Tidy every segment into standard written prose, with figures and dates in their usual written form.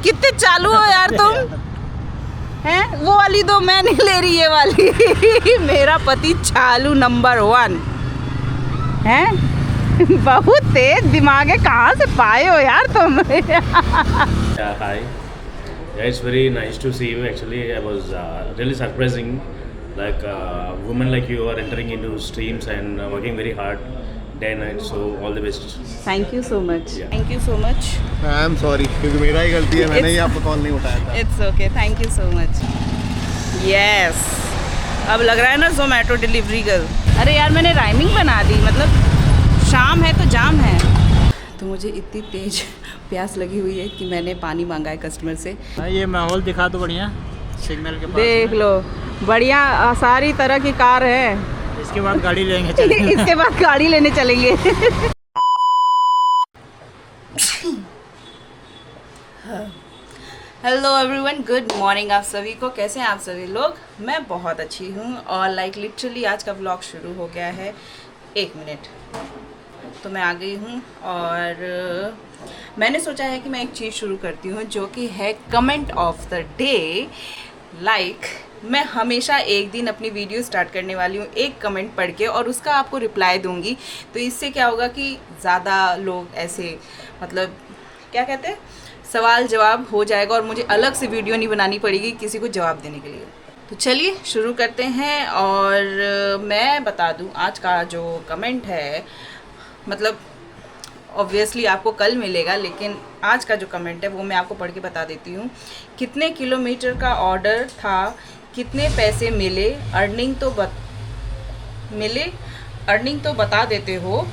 कितने चालू हो यार तुम हैं। वो वाली दो, मैं नहीं ले रही ये वाली। मेरा पति चालू नंबर 1 है। बहुत तेज दिमाग है, कहाँ से पाए हो यार तुम। Yeah, hi. Yeah, it's very nice to see you. Actually, I was really surprising, like women like you are entering into streams and working very hard day and night. So all the best. Thank you so much, Yeah. Thank you so much. I am sorry, क्योंकि मेरा ही गलती है, मैंने ही आपको call नहीं उठाया था। It's okay, thank you so much. Yes, अब लग रहा है ना जोमेटो डिलीवरी गर्ल। अरे यार मैंने राइमिंग बना दी, मतलब शाम है तो जाम है। तो मुझे इतनी तेज प्यास लगी हुई है कि मैंने पानी मांगा है कस्टमर से। ये माहौल दिखा तो बढ़िया सिग्नल के पास देख लो, बढ़िया सारी तरह की कार है। इसके बाद गाड़ी लेंगे चलेंगे। इसके बाद गाड़ी लेने चलेंगे। हेलो एवरीवन, गुड मॉर्निंग आप सभी को। कैसे हैं आप सभी लोग? मैं बहुत अच्छी हूँ और लाइक लिटरली आज का व्लॉग शुरू हो गया है। 1 मिनट तो मैं आ गई हूँ और मैंने सोचा है कि मैं एक चीज़ शुरू करती हूँ जो कि है comment of the day. Like मैं हमेशा एक दिन अपनी वीडियो स्टार्ट करने वाली हूँ एक कमेंट पढ़ के और उसका आपको रिप्लाई दूँगी। तो इससे क्या होगा कि ज़्यादा लोग ऐसे मतलब क्या कहते हैं, सवाल जवाब हो जाएगा और मुझे अलग से वीडियो नहीं बनानी पड़ेगी किसी को जवाब देने के लिए। तो चलिए शुरू करते हैं। और मैं बता दूं आज का जो कमेंट है, मतलब ऑब्वियसली आपको कल मिलेगा, लेकिन आज का जो कमेंट है वो मैं आपको पढ़ के बता देती हूँ। कितने किलोमीटर का ऑर्डर था, कितने पैसे मिले, अर्निंग तो बता देते हो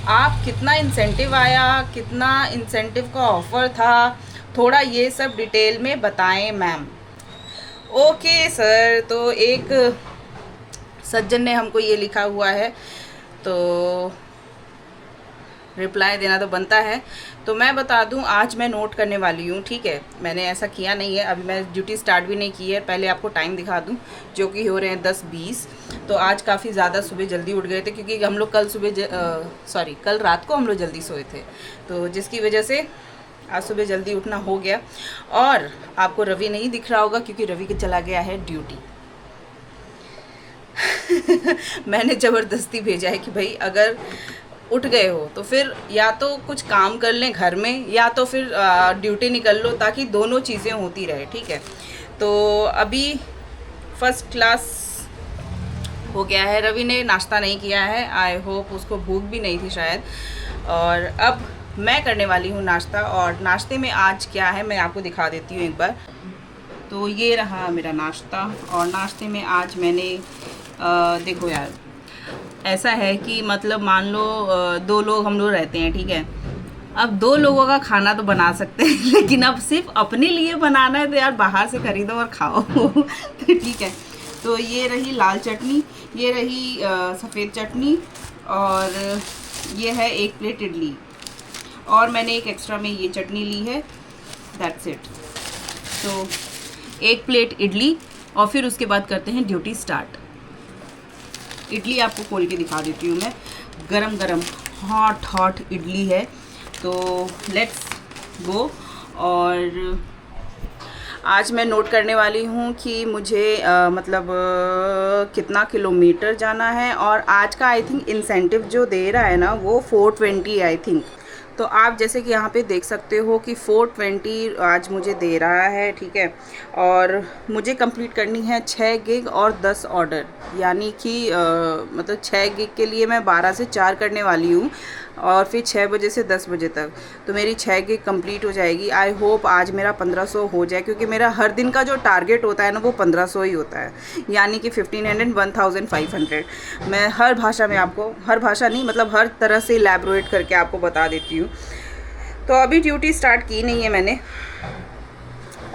आप, कितना इंसेंटिव आया, कितना इंसेंटिव का ऑफ़र था, थोड़ा ये सब डिटेल में बताएं मैम। ओके सर, तो एक सज्जन ने हमको ये लिखा हुआ है तो रिप्लाई देना तो बनता है। तो मैं बता दूं, आज मैं नोट करने वाली हूँ, ठीक है। मैंने ऐसा किया नहीं है, अभी मैं ड्यूटी स्टार्ट भी नहीं की है। पहले आपको टाइम दिखा दूं जो कि हो रहे हैं 10:20। तो आज काफ़ी ज़्यादा सुबह जल्दी उठ गए थे क्योंकि हम लोग कल रात को हम लोग जल्दी सोए थे, तो जिसकी वजह से आज सुबह जल्दी उठना हो गया। और आपको रवि नहीं दिख रहा होगा क्योंकि रवि के चला गया है ड्यूटी। मैंने ज़बरदस्ती भेजा है कि भाई अगर उठ गए हो तो फिर या तो कुछ काम कर लें घर में या तो फिर ड्यूटी निकल लो, ताकि दोनों चीज़ें होती रहे, ठीक है। तो अभी फर्स्ट क्लास हो गया है। रवि ने नाश्ता नहीं किया है, आई होप उसको भूख भी नहीं थी शायद। और अब मैं करने वाली हूँ नाश्ता, और नाश्ते में आज क्या है मैं आपको दिखा देती हूँ एक बार। तो ये रहा मेरा नाश्ता, और नाश्ते में आज मैंने देखो यार, ऐसा है कि मतलब मान लो 2 लोग हम लोग रहते हैं, ठीक है। अब 2 लोगों का खाना तो बना सकते हैं, लेकिन अब सिर्फ अपने लिए बनाना है तो यार बाहर से खरीदो और खाओ। तो ठीक है। तो ये रही लाल चटनी, ये रही सफ़ेद चटनी, और ये है 1 प्लेट इडली, और मैंने एक एक्स्ट्रा में ये चटनी ली है, दैट्स इट। तो 1 प्लेट इडली, और फिर उसके बाद करते हैं ड्यूटी स्टार्ट। इडली आपको खोल के दिखा देती हूँ मैं, गरम गरम हॉट इडली है। तो लेट्स गो। और आज मैं नोट करने वाली हूँ कि मुझे कितना किलोमीटर जाना है, और आज का आई थिंक इंसेंटिव जो दे रहा है ना वो 420 आई थिंक। तो आप जैसे कि यहाँ पे देख सकते हो कि 420 आज मुझे दे रहा है, ठीक है। और मुझे कंप्लीट करनी है 6 गिग और 10 ऑर्डर, यानी कि मतलब 6 गिग के लिए मैं 12 से 4 करने वाली हूँ, और फिर 6 बजे से 10 बजे तक तो मेरी 6 गिग कंप्लीट हो जाएगी। आई होप आज मेरा 1500 हो जाए, क्योंकि मेरा हर दिन का जो टारगेट होता है ना वो 1500 ही होता है, यानी कि 1500 1500। मैं हर भाषा में आपको, हर भाषा नहीं मतलब हर तरह से इलैबोरेट करके आपको बता देती हूँ। तो अभी ड्यूटी स्टार्ट की नहीं है मैंने,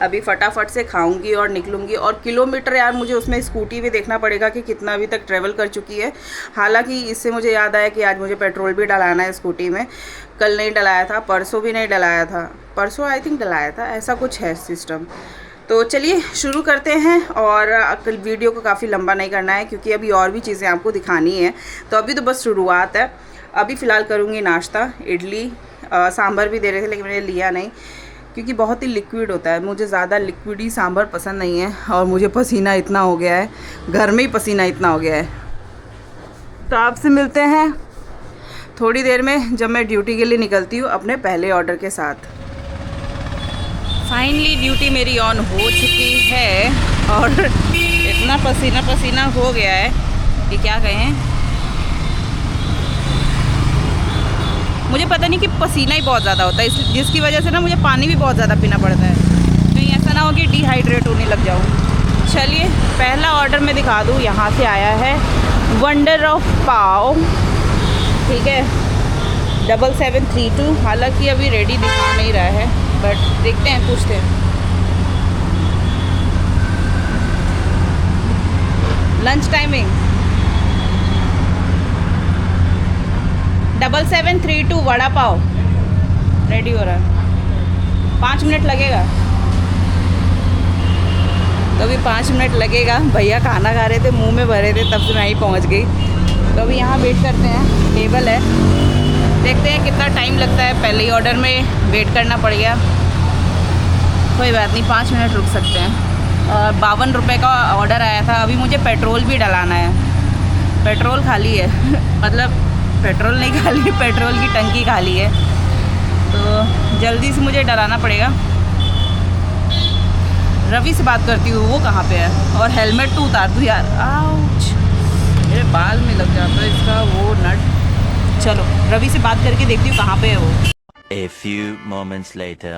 अभी फटाफट से खाऊंगी और निकलूंगी। और किलोमीटर यार मुझे उसमें स्कूटी भी देखना पड़ेगा कि कितना अभी तक ट्रैवल कर चुकी है। हालांकि इससे मुझे याद आया कि आज मुझे पेट्रोल भी डलाना है स्कूटी में, कल नहीं डलाया था, परसों भी नहीं डलाया था, परसों आई थिंक डलाया था, ऐसा कुछ है सिस्टम। तो चलिए शुरू करते हैं, और वीडियो को काफ़ी लंबा नहीं करना है क्योंकि अभी और भी चीज़ें आपको दिखानी है। तो अभी तो बस शुरुआत है। अभी फ़िलहाल करूँगी नाश्ता, इडली, सांभर भी दे रहे थे लेकिन मैंने लिया नहीं। क्योंकि बहुत ही लिक्विड होता है। मुझे ज़्यादा लिक्विडी सांभर पसंद नहीं है और मुझे पसीना इतना हो गया है, घर में ही पसीना इतना हो गया है। तो आपसे मिलते हैं थोड़ी देर में जब मैं ड्यूटी के लिए निकलती हूँ अपने पहले ऑर्डर के साथ। फाइनली ड्यूटी मेरी ऑन हो चुकी है और इतना पसीना पसीना हो गया है कि क्या कहें। मुझे पता नहीं कि पसीना ही बहुत ज़्यादा होता है, जिसकी वजह से ना मुझे पानी भी बहुत ज़्यादा पीना पड़ता है, कहीं ऐसा ना हो कि डिहाइड्रेट होने लग जाऊँ। चलिए पहला ऑर्डर मैं दिखा दूँ। यहाँ से आया है वंडर ऑफ पाव, ठीक है, 7732। हालांकि अभी रेडी दिखा नहीं रहा है, बट देखते हैं, पूछते हैं। Lunch timing 7732 vada pav ready हो रहा है। 5 मिनट लगेगा, तो अभी 5 मिनट लगेगा। भैया खाना खा रहे थे, मुंह में भरे थे, तब से मैं ही पहुंच गई। तो अभी यहाँ वेट करते हैं, टेबल है, देखते हैं कितना टाइम लगता है। पहले ही ऑर्डर में वेट करना पड़ गया, कोई बात नहीं, 5 मिनट रुक सकते हैं। और 52 रुपये का ऑर्डर आया था। अभी मुझे पेट्रोल भी डलाना है, पेट्रोल खाली है मतलब पेट्रोल नहीं खाली, पेट्रोल की टंकी खाली है, तो जल्दी से मुझे डलाना पड़ेगा। रवि से बात करती हूँ, वो कहाँ पे है। और हेलमेट तो उतार दूँ यार, आउच, मेरे बाल में लग जाता है इसका वो नट। चलो रवि से बात करके देखती हूँ कहाँ पे है वो। A few moments later.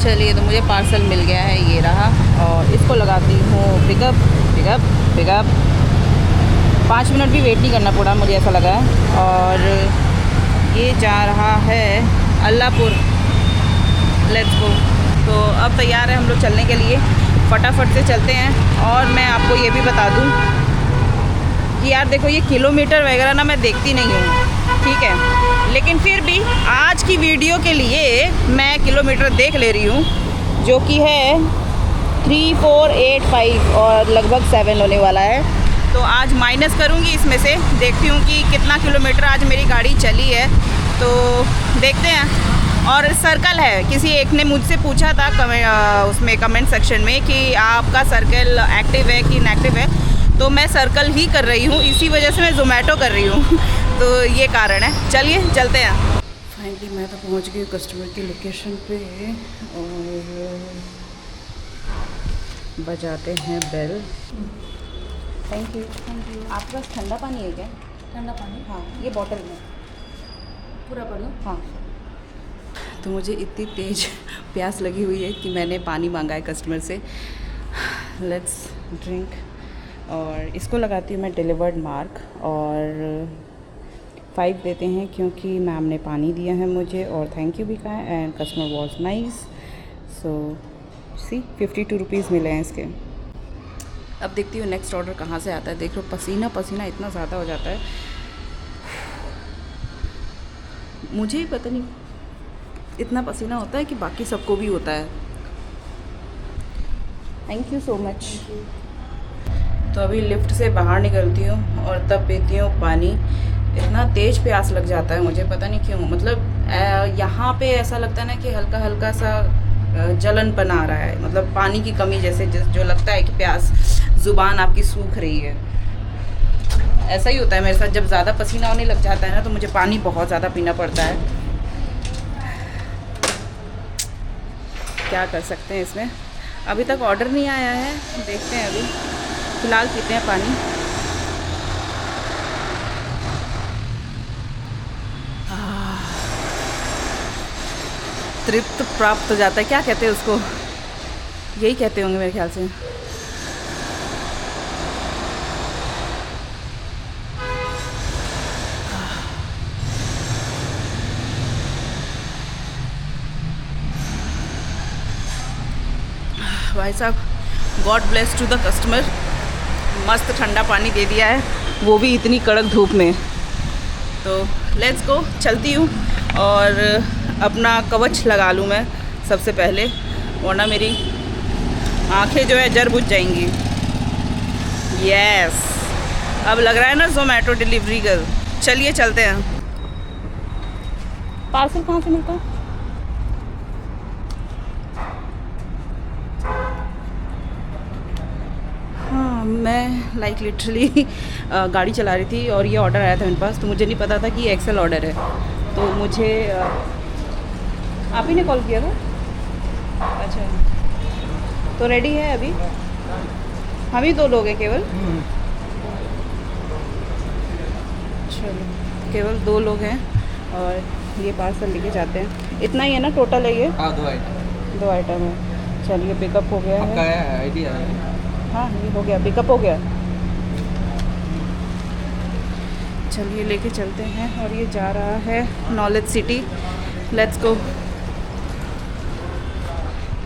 चलिए, तो मुझे पार्सल मिल गया है, ये रहा, और इसको लगाती हूँ पिकअप पिकअप पिकअप। 5 मिनट भी वेट नहीं करना पड़ा, मुझे ऐसा लगा है। और ये जा रहा है अल्लाहपुर, लेट्स गो। तो अब तैयार है हम लोग चलने के लिए, फटाफट से चलते हैं। और मैं आपको ये भी बता दूँ कि यार देखो, ये किलोमीटर वगैरह ना मैं देखती नहीं हूँ, ठीक है, लेकिन फिर भी आज की वीडियो के लिए मैं किलोमीटर देख ले रही हूँ, जो कि है 3485 और लगभग 7 होने वाला है। तो आज माइनस करूँगी इसमें से, देखती हूँ कि कितना किलोमीटर आज मेरी गाड़ी चली है, तो देखते हैं। और सर्कल है, किसी एक ने मुझसे पूछा था उसमें कमेंट सेक्शन में कि आपका सर्कल एक्टिव है कि इनएक्टिव है, तो मैं सर्कल ही कर रही हूँ, इसी वजह से मैं ज़ोमैटो कर रही हूँ तो ये कारण है। चलिए चलते हैं। फाइनली मैं तो पहुँच गई कस्टमर की लोकेशन पे और बजाते हैं बेल। Thank you. आपके पास ठंडा पानी है क्या? ठंडा पानी, हाँ, ये बॉटल में पूरा कर लो। हाँ। तो मुझे इतनी तेज़ प्यास लगी हुई है कि मैंने पानी मांगा है कस्टमर से। Let's drink. और इसको लगाती हूँ मैं डिलीवर्ड मार्क, और 5 देते हैं क्योंकि मैम ने पानी दिया है मुझे और थैंक यू भी कहा है, and customer was nice. So see 52 rupees मिले हैं इसके। अब देखती हूँ नेक्स्ट ऑर्डर कहाँ से आता है। देख लो, पसीना पसीना इतना ज़्यादा हो जाता है, मुझे ही पता नहीं इतना पसीना होता है कि बाकी सबको भी होता है। Thank you so much. तो अभी लिफ्ट से बाहर निकलती हूँ और तब पीती हूँ पानी। इतना तेज़ प्यास लग जाता है मुझे, पता नहीं क्यों। मतलब यहाँ पे ऐसा लगता है ना कि हल्का हल्का सा जलनपन आ रहा है, मतलब पानी की कमी जैसे, जो लगता है कि प्यास, ज़ुबान आपकी सूख रही है। ऐसा ही होता है मेरे साथ, जब ज़्यादा पसीना होने लग जाता है ना, तो मुझे पानी बहुत ज़्यादा पीना पड़ता है। क्या कर सकते हैं इसमें। अभी तक ऑर्डर नहीं आया है, देखते हैं। अभी फ़िलहाल पीते हैं पानी। तृप्त प्राप्त हो जाता है, क्या कहते हैं उसको, यही कहते होंगे मेरे ख्याल से। भाई साहब, God bless to the customer, मस्त ठंडा पानी दे दिया है, वो भी इतनी कड़क धूप में। तो लेट्स गो, चलती हूँ और अपना कवच लगा लूँ मैं सबसे पहले, वरना मेरी आंखें जो है जर बुझ जाएंगी। यस, अब लग रहा है ना ज़ोमैटो डिलीवरी गर्ल। चलिए चलते हैं। पार्सल कहाँ से मिलता है? मैं लाइक लिटरली गाड़ी चला रही थी और ये ऑर्डर आया था मेरे पास, तो मुझे नहीं पता था कि ये एक्सेल ऑर्डर है। तो मुझे आप ही ने कॉल किया था? अच्छा, तो रेडी है अभी? हम ही 2 लोग हैं केवल? चलो, केवल 2 लोग हैं और ये पार्सल लेके जाते हैं। इतना ही है ना टोटल है ये? हाँ 2 आइटम। 2 आइटम है। चलिए पिकअप हो गया आपका है। आइडिया है? हाँ ये हो गया, पिकअप हो गया। चलिए लेके चलते हैं और ये जा रहा है नॉलेज सिटी। Let's go.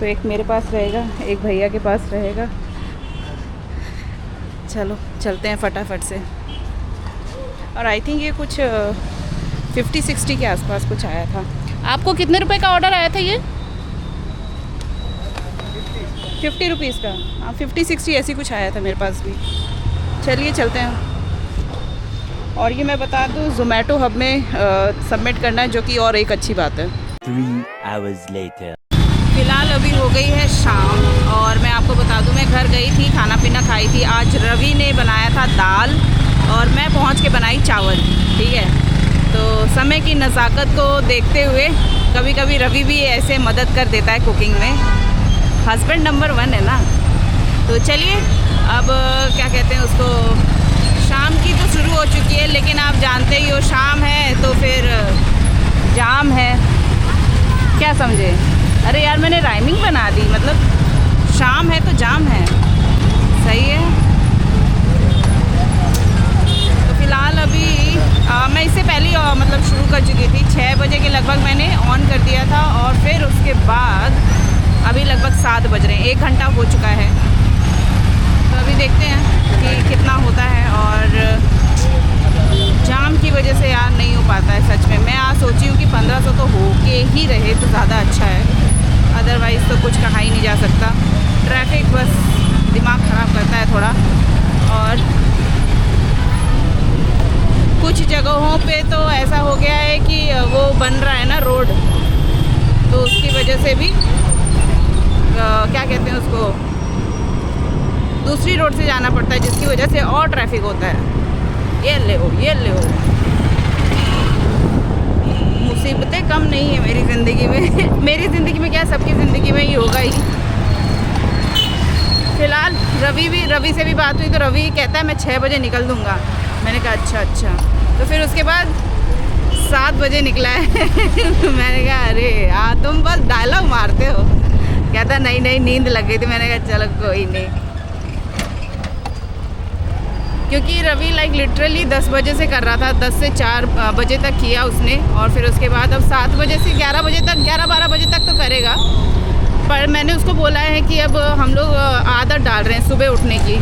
तो एक मेरे पास रहेगा, एक भैया के पास रहेगा। चलो चलते हैं फटाफट से। और आई थिंक ये कुछ 50-60 के आसपास कुछ आया था। आपको कितने रुपए का ऑर्डर आया था ये? 50 रुपीज़ का। हाँ 50-60 ऐसी कुछ आया था मेरे पास भी। चलिए चलते हैं। और ये मैं बता दूँ ज़ोमैटो हब में सबमिट करना है, जो कि और एक अच्छी बात है। 3 hours later. फ़िलहाल अभी हो गई है शाम और मैं आपको बता दूं मैं घर गई थी, खाना पीना खाई थी। आज रवि ने बनाया था दाल और मैं पहुंच के बनाई चावल। ठीक है, तो समय की नज़ाकत को देखते हुए कभी कभी रवि भी ऐसे मदद कर देता है कुकिंग में। हस्बैंड नंबर 1 है ना। तो चलिए अब क्या कहते हैं उसको, शाम की तो शुरू हो चुकी है, लेकिन आप जानते ही हो शाम है तो फिर जाम है। क्या समझे? अरे यार मैंने राइमिंग बना दी, मतलब शाम है तो जाम है। सही है। तो फ़िलहाल अभी मैं इससे पहले मतलब शुरू कर चुकी थी। 6 बजे के लगभग मैंने ऑन कर दिया था और फिर उसके बाद अभी लगभग 7 बज रहे हैं, 1 घंटा हो चुका है। तो अभी देखते हैं कि कितना होता है। और जाम की वजह से यार नहीं हो पाता है सच में। मैं आज सोची हूँ कि 1500 तो हो के ही रहे तो ज़्यादा अच्छा है, अदरवाइज़ तो कुछ कहा ही नहीं जा सकता। ट्रैफिक बस दिमाग ख़राब करता है थोड़ा। और कुछ जगहों पे तो ऐसा हो गया है कि वो बन रहा है ना रोड, तो उसकी वजह से भी क्या कहते हैं उसको, दूसरी रोड से जाना पड़ता है, जिसकी वजह से और ट्रैफिक होता है। ये ले हो मुसीबतें कम नहीं है मेरी ज़िंदगी में। मेरी ज़िंदगी में क्या, सबकी ज़िंदगी में ही होगा ही। फ़िलहाल रवि से भी बात हुई तो रवि कहता है मैं 6 बजे निकल दूँगा। मैंने कहा अच्छा। तो फिर उसके बाद 7 बजे निकला है। मैंने कहा अरे यार तुम बस डायलॉग मारते हो। कहता नहीं नींद लग गई थी। मैंने कहा चलो कोई नहीं, क्योंकि रवि लाइक लिटरली 10 बजे से कर रहा था, 10 से 4 बजे तक किया उसने। और फिर उसके बाद अब 7 बजे से 11 बजे तक, 11-12 बजे तक तो करेगा। पर मैंने उसको बोला है कि अब हम लोग आदत डाल रहे हैं सुबह उठने की,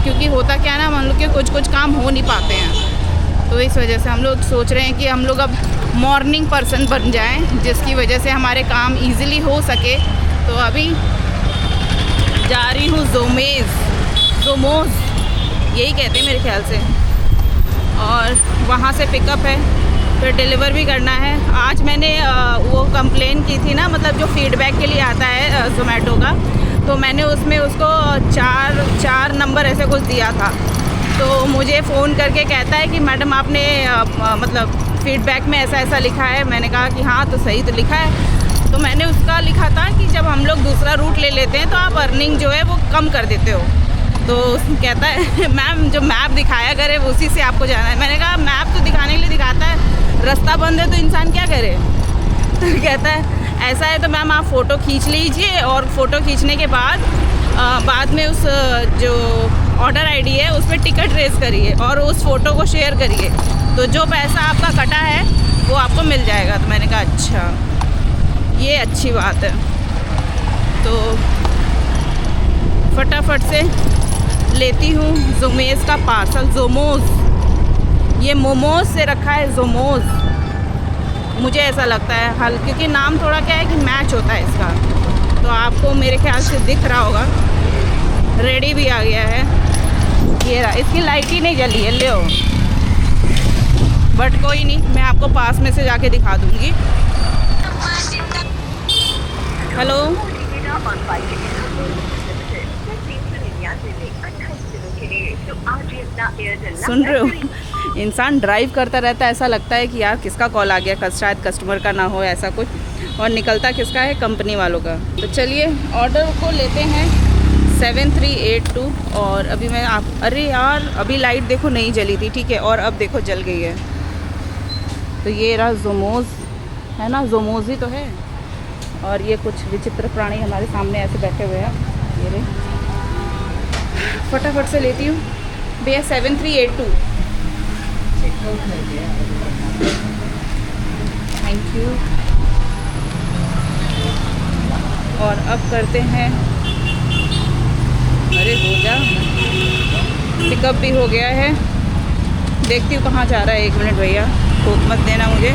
क्योंकि होता क्या है ना, हम लोग के कुछ काम हो नहीं पाते हैं। तो इस वजह से हम लोग सोच रहे हैं कि हम लोग अब मॉर्निंग पर्सन बन जाएं, जिसकी वजह से हमारे काम इजीली हो सके। तो अभी जा रही हूँ जोमोज़ यही कहते हैं मेरे ख्याल से, और वहाँ से पिकअप है, फिर डिलीवर भी करना है। आज मैंने वो कंप्लेन की थी ना, मतलब जो फीडबैक के लिए आता है ज़ोमैटो का, तो मैंने उसमें उसको 4 नंबर ऐसे कुछ दिया था। तो मुझे फ़ोन करके कहता है कि मैडम आपने मतलब फ़ीडबैक में ऐसा लिखा है। मैंने कहा कि हाँ तो सही तो लिखा है। तो मैंने उसका लिखा था कि जब हम लोग दूसरा रूट ले लेते हैं तो आप अर्निंग जो है वो कम कर देते हो। तो कहता है मैम जो मैप दिखाया करे उसी से आपको जाना है। मैंने कहा मैप तो दिखाने के लिए दिखाता है, रास्ता बंद है तो इंसान क्या करे। तो कहता है ऐसा है तो मैम आप फ़ोटो खींच लीजिए, और फ़ोटो खींचने के बाद में उस जो ऑर्डर आईडी है उस पर टिकट रेज़ करिए और उस फ़ोटो को शेयर करिए, तो जो पैसा आपका कटा है वो आपको मिल जाएगा। तो मैंने कहा अच्छा ये अच्छी बात है। तो फटाफट से लेती हूँ जोमेज़ का पार्सल। जोमोज़, ये मोमोज़ से रखा है जोमोज़, मुझे ऐसा लगता है हाल, क्योंकि नाम थोड़ा क्या है कि मैच होता है इसका। तो आपको मेरे ख्याल से दिख रहा होगा। रेडी भी आ गया है, ये रहा। इसकी लाइट ही नहीं जली है, ले हो, बट कोई नहीं, मैं आपको पास में से जाके दिखा दूँगी। हेलो सुन रहे हो, इंसान ड्राइव करता रहता है, ऐसा लगता है कि यार किसका कॉल आ गया, शायद कस्टमर का ना हो ऐसा कुछ, और निकलता किसका है, कंपनी वालों का। तो चलिए ऑर्डर को लेते हैं 7382। और अभी मैं अरे यार अभी लाइट देखो नहीं जली थी, ठीक है, और अब देखो जल गई है। तो ये रहा जोमोज, है ना, जोमोज ही तो है। और ये कुछ विचित्र प्राणी हमारे सामने ऐसे बैठे हुए हैं, ये रहे। फटाफट से लेती हूँ भैया 7382। Thank you. और अब करते हैं, अरे हो जा, पिकअप भी हो गया है। देखती हूँ कहाँ जा रहा है, 1 मिनट भैया, ठोक मत देना मुझे।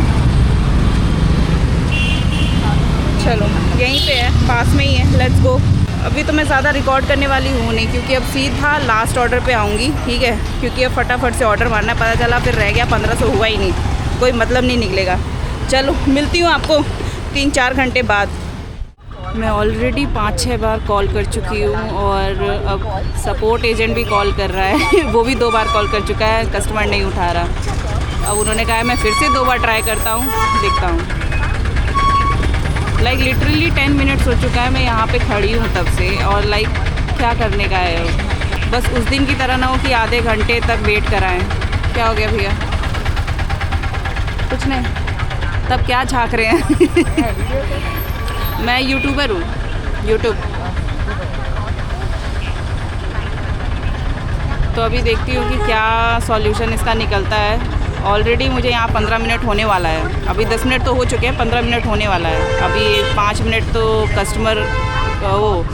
चलो यहीं पे है, पास में ही है, लेट्स गो। अभी तो मैं ज़्यादा रिकॉर्ड करने वाली हूँ नहीं, क्योंकि अब सीधा लास्ट ऑर्डर पे आऊँगी, ठीक है, क्योंकि अब फटाफट से ऑर्डर मारना है। पता चला फिर रह गया 1500, हुआ ही नहीं, कोई मतलब नहीं निकलेगा। चलो मिलती हूँ आपको 3-4 घंटे बाद। मैं ऑलरेडी 5-6 बार कॉल कर चुकी हूँ, और अब सपोर्ट एजेंट भी कॉल कर रहा है वो भी 2 बार कॉल कर चुका है, कस्टमर नहीं उठा रहा। अब उन्होंने कहा मैं फिर से 2 बार ट्राई करता हूँ, देखता हूँ। लाइक लिटरली 10 मिनट्स हो चुका है मैं यहाँ पे खड़ी हूँ तब से, और लाइक क्या करने का है। बस उस दिन की तरह ना हो कि आधे घंटे तक वेट कराएं। क्या हो गया भैया? कुछ नहीं, तब क्या झाँक रहे हैं मैं यूट्यूबर हूँ, यूट्यूब। तो अभी देखती हूँ कि क्या सॉल्यूशन इसका निकलता है। ऑलरेडी मुझे यहाँ 15 मिनट होने वाला है, अभी 10 मिनट तो हो चुके हैं, 15 मिनट होने वाला है। अभी 5 मिनट तो कस्टमर वो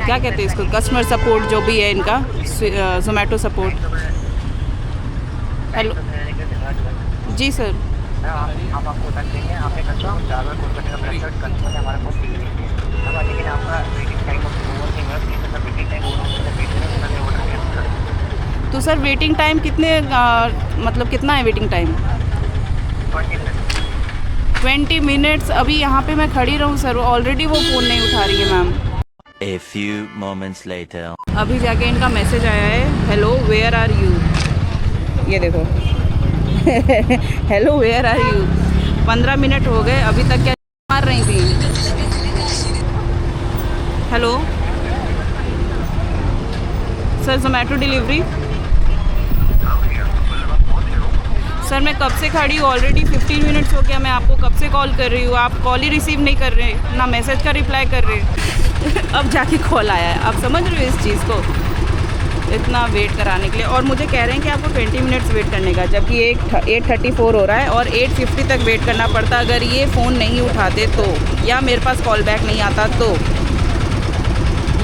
क्या कहते हैं इसको, कस्टमर सपोर्ट जो भी है इनका, ज़ोमैटो सपोर्ट। हेलो जी सर। हम आपको बता देंगे, आपने कस्टमर 4 बार कॉल करने का प्रयास किया, कस्टमर ने हमारा कॉल रिसीव नहीं किया। लेकिन आपका वेटिंग टाइम ओवर नहीं हुआ, please sir waiting time over होने से वेट करें, मैंने ऑर्डर कैंसिल कर दिया। तो सर वेटिंग टाइम कितने मतलब कितना है वेटिंग टाइम? 20 मिनट्स। अभी यहाँ पे मैं खड़ी रहूँ सर, ऑलरेडी वो फ़ोन नहीं उठा रही है ma'am. A few moments later. अभी जाके इनका मैसेज आया है, हेलो वेयर आर यू। ये देखो hello where are you. 15 minute हो गए, अभी तक क्या मार रही थी। Hello sir, Zomato delivery. Sir मैं कब से खड़ी हूँ, ऑलरेडी 15 मिनट्स हो गया, मैं आपको कब से कॉल कर रही हूँ, आप कॉल ही रिसीव नहीं कर रहे, ना मैसेज का रिप्लाई कर रहे अब जाके कॉल आया है, आप समझ रहे हो इस चीज़ को, इतना वेट कराने के लिए। और मुझे कह रहे हैं कि आपको 20 मिनट्स वेट करने का, जबकि 8:34 हो रहा है और 8:50 तक वेट करना पड़ता अगर ये फ़ोन नहीं उठाते तो, या मेरे पास कॉल बैक नहीं आता तो।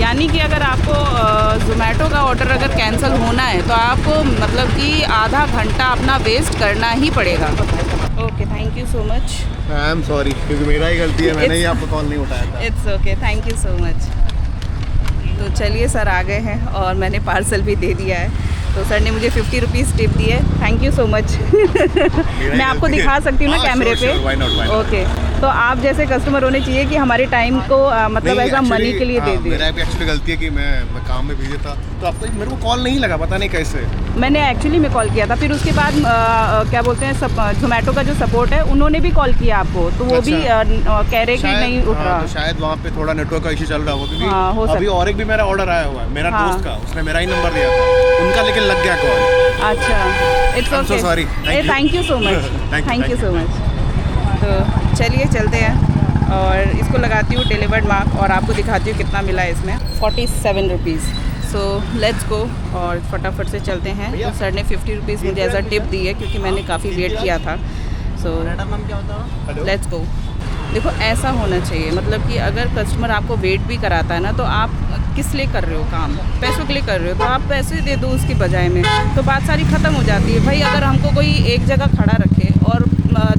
यानी कि अगर आपको ज़ोमैटो का ऑर्डर अगर कैंसिल होना है तो आपको मतलब कि आधा घंटा अपना वेस्ट करना ही पड़ेगा। Okay, thank you so much. I am sorry, क्योंकि मेरा ही गलती है, मैंने ही आपको कॉल नहीं उठाया था। It's okay, thank you so much. तो चलिए सर आ गए हैं और मैंने पार्सल भी दे दिया है, तो सर ने मुझे 50 रुपीज़ टिप दी है, थैंक यू सो मच मैं आपको दिखा सकती हूँ ना कैमरे पे। ओके, तो आप जैसे कस्टमर होने चाहिए कि हमारे टाइम को मतलब ऐसा मनी के लिए दे दिए। मेरा भी एक्चुअली गलती है कि मैं काम में बिजी था, तो आपको मेरे को कॉल नहीं लगा, पता नहीं कैसे। मैंने एक्चुअली में कॉल किया था, फिर उसके बाद क्या बोलते हैं ज़ोमैटो का जो सपोर्ट है उन्होंने भी कॉल किया आपको, तो वो भी कह रहे कि नहीं उठ रहा। तो शायद वहाँ पे थोड़ा नेटवर्क का इशू चल रहा होगा, हाँ, हो क्योंकि अभी और एक भी मेरा ऑर्डर आया हुआ है मेरा दोस्त का, उसने मेरा ही नंबर दिया था, उनका लेकिन लग गया कॉल। अच्छा, it's okay, sorry, thank you so much, thank you so much. तो चलिए चलते हैं और इसको लगाती हूँ डिलीवर्ड मार्क और आपको दिखाती हूँ कितना मिला है इसमें, 47 रुपीज़। सो लेट्स गो और फटाफट से चलते हैं। तो सर ने 50 रुपीज़ मुझे एज अ टिप दी है क्योंकि मैंने काफ़ी वेट किया था। So let's go. देखो ऐसा होना चाहिए, मतलब कि अगर कस्टमर आपको वेट भी कराता है ना, तो आप किस लिए कर रहे हो काम, पैसों के लिए कर रहे हो, तो आप पैसे दे दो उसकी बजाय में, तो बात सारी ख़त्म हो जाती है। भाई अगर हमको कोई एक जगह खड़ा रखे और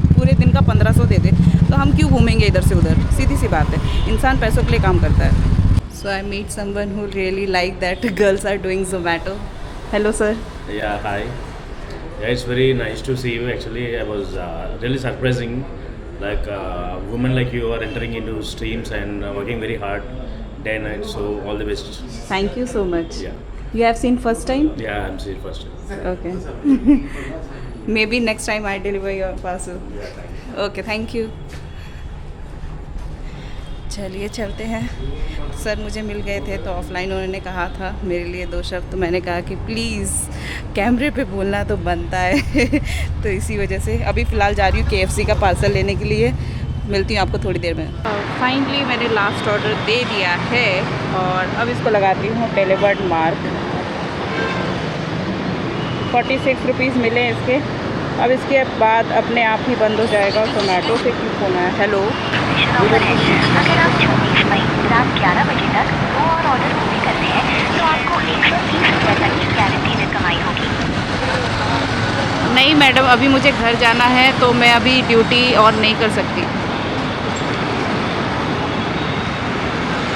पूरे दिन का 1500 दे दे तो हम क्यों घूमेंगे इधर से उधर, सीधी सी बात है, इंसान पैसों के लिए काम करता है। So I meet someone who really like that girls are doing Zomato. Hello sir. Yeah, hi. Yeah, it's very nice to see you. Actually, I was really surprising, like women like you are entering into streams and working very hard. day and night. So all the best. Thank you so much. Yeah. You have seen first time? Yeah, I'm seeing first. Okay. Maybe next time I deliver your parcel. Okay, thank you. चलिए चलते हैं। Sir मुझे मिल गए थे तो offline उन्होंने कहा था मेरे लिए 2 शब्द, तो मैंने कहा कि प्लीज़ कैमरे पे बोलना तो बनता है तो इसी वजह से अभी फ़िलहाल जा रही हूँ KFC का पार्सल लेने के लिए। मिलती हूँ आपको थोड़ी देर में। फाइनली मैंने लास्ट ऑर्डर दे दिया है और अब इसको लगाती हूँ डिलीवर्ड मार्क। 46 रुपीज़ मिले इसके। अब इसके बाद अपने आप ही बंद हो जाएगा। जोमेटो से क्यों फ़ोन आया? हेलो। अगर आप 24 मई रात 11 बजे तक 2 और ऑर्डर पूरे करते हैं तो आपको 130 रुपये तक की गारंटी कमाई होगी। नहीं मैडम, अभी मुझे घर जाना है तो मैं अभी ड्यूटी ऑन नहीं कर सकती।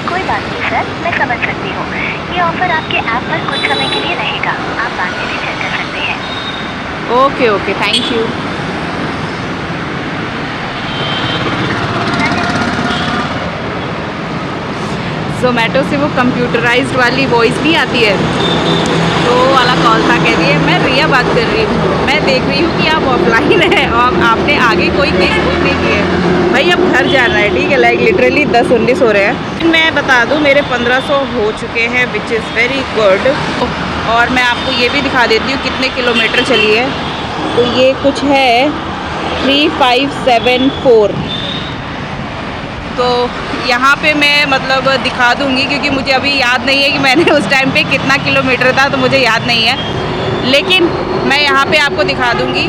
कोई बात नहीं सर, मैं समझ सकती हूँ। ये ऑफर आपके ऐप पर कुछ समय के लिए रहेगा, आप बाद में भी चेक कर सकते हैं। Okay okay, thank you. Zomato से वो कंप्यूटराइज्ड वाली वॉइस नहीं आती है, तो वो वाला कॉल था। कह रही है मैं रिया बात कर रही हूँ, मैं देख रही हूँ कि आप ऑफलाइन हैं और आपने आगे कोई केस बुक नहीं की है। भाई अब घर जाना है, ठीक है, लाइक लिटरली 10-19 हो रहे हैं। मैं बता दूँ मेरे 1500 हो चुके हैं, विच इज़ वेरी गुड। और मैं आपको ये भी दिखा देती हूँ कितने किलोमीटर चली है। तो ये कुछ है 3574। तो यहाँ पे मैं मतलब दिखा दूँगी क्योंकि मुझे अभी याद नहीं है कि मैंने उस टाइम पे कितना किलोमीटर था, तो मुझे याद नहीं है। लेकिन मैं यहाँ पे आपको दिखा दूँगी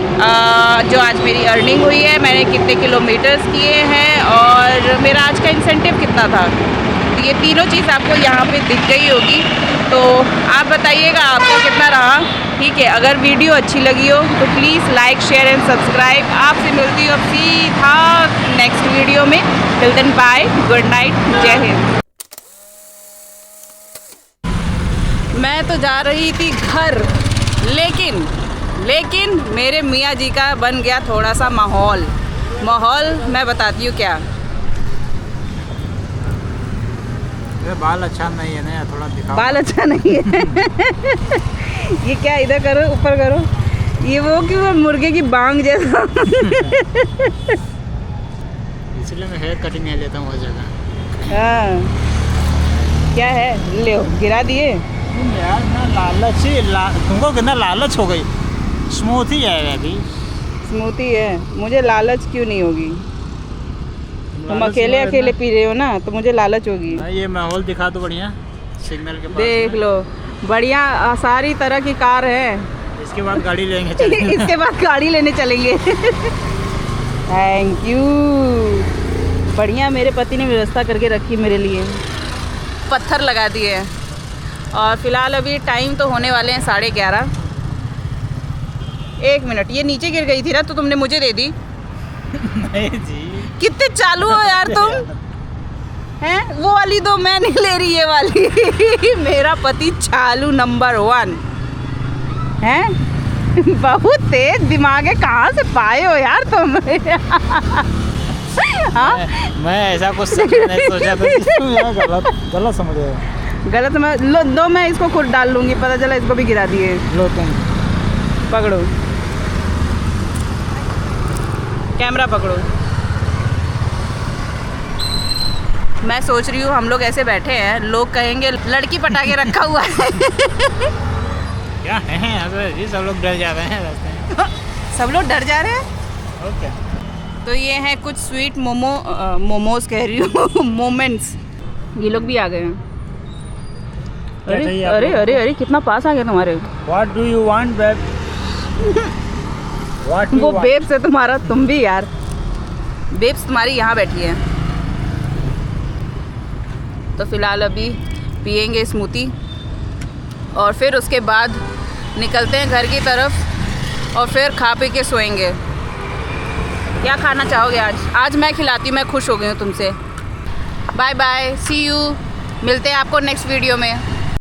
जो आज मेरी अर्निंग हुई है, मैंने कितने किलोमीटर्स किए हैं और मेरा आज का इंसेंटिव कितना था। तो ये तीनों चीज़ आपको यहाँ पे दिख गई होगी। तो आप बताइएगा आपका कितना रहा, ठीक है। अगर वीडियो अच्छी लगी हो तो please like share and subscribe. आपसे मिलती हूँ अब सीधा नेक्स्ट वीडियो में। Till then bye, good night, Jai Hind. मैं तो जा रही थी घर, लेकिन मेरे मियाँ जी का बन गया थोड़ा सा माहौल। मैं बताती हूँ क्या। ये बाल अच्छा नहीं है ना, थोड़ा दिखाओ। बाल अच्छा नहीं है ये क्या, इधर करो, ऊपर करो। ये वो कि वो मुर्गे की बांग जैसा इसलिए मैं हेयर कटिंग नहीं लेता हूँ हर जगह। हाँ, क्या है, ले गिरा दिए। यार ना लालच ही तुमको कितना लालच हो गई। स्मूथ ही है अभी, स्मूथी है। मुझे लालच क्यों नहीं होगी? तुम अकेले पी रहे हो ना, तो मुझे लालच होगी। ये माहौल दिखा दो बढ़िया, सिग्नल के पास देख लो, बढ़िया सारी तरह की कार है। इसके बाद गाड़ी लेंगे चलेंगे। इसके बाद गाड़ी लेने चलेंगे थैंक यू। बढ़िया, मेरे पति ने व्यवस्था करके रखी मेरे लिए। पत्थर लगा दिए हैं और फिलहाल अभी टाइम तो होने वाले हैं 11:30। 1 मिनट, ये नीचे गिर गई थी ना तो तुमने मुझे दे दी। नहीं जी, कितने चालू हो यार तुम हैं। वो वाली दो, मैं नहीं ले रही ये वाली मेरा पति चालू नंबर 1 हैं बहुत तेज दिमाग है। कहाँ से पाए हो यार तुम हाँ? मैं ऐसा कुछ नहीं सोचा था कि तुम गलत समझ रहे हो। गलत समझ लो, दो मैं इसको खुद डाल लूँगी, पता चला इसको भी गिरा दिए। लो तुम पकड़ो, कैमरा पकड़ो। मैं सोच रही हूँ हम लोग ऐसे बैठे हैं, लोग कहेंगे लड़की पटा के रखा हुआ है क्या है अगर जी, सब लोग डर जा रहे हैं रास्ते में। सब लोग डर जा रहे हैं। ओके, तो ये हैं कुछ स्वीट मोमोज कह रही हूँ मोमेंट्स। ये लोग भी आ गए हैं। अरे चाहिए आप अरे लोगों अरे अरे कितना पास आ गया तुम्हारे। What do you want babe? What वो बेब्स है तुम्हारा, तुम भी यार। बेब्स तुम्हारी यहाँ बैठी है। तो फिलहाल अभी पियेंगे स्मूथी और फिर उसके बाद निकलते हैं घर की तरफ और फिर खा पी के सोएंगे। क्या खाना चाहोगे आज? आज मैं खिलाती हूँ, मैं खुश हो गई हूँ तुमसे। Bye bye, see you. मिलते हैं आपको नेक्स्ट वीडियो में।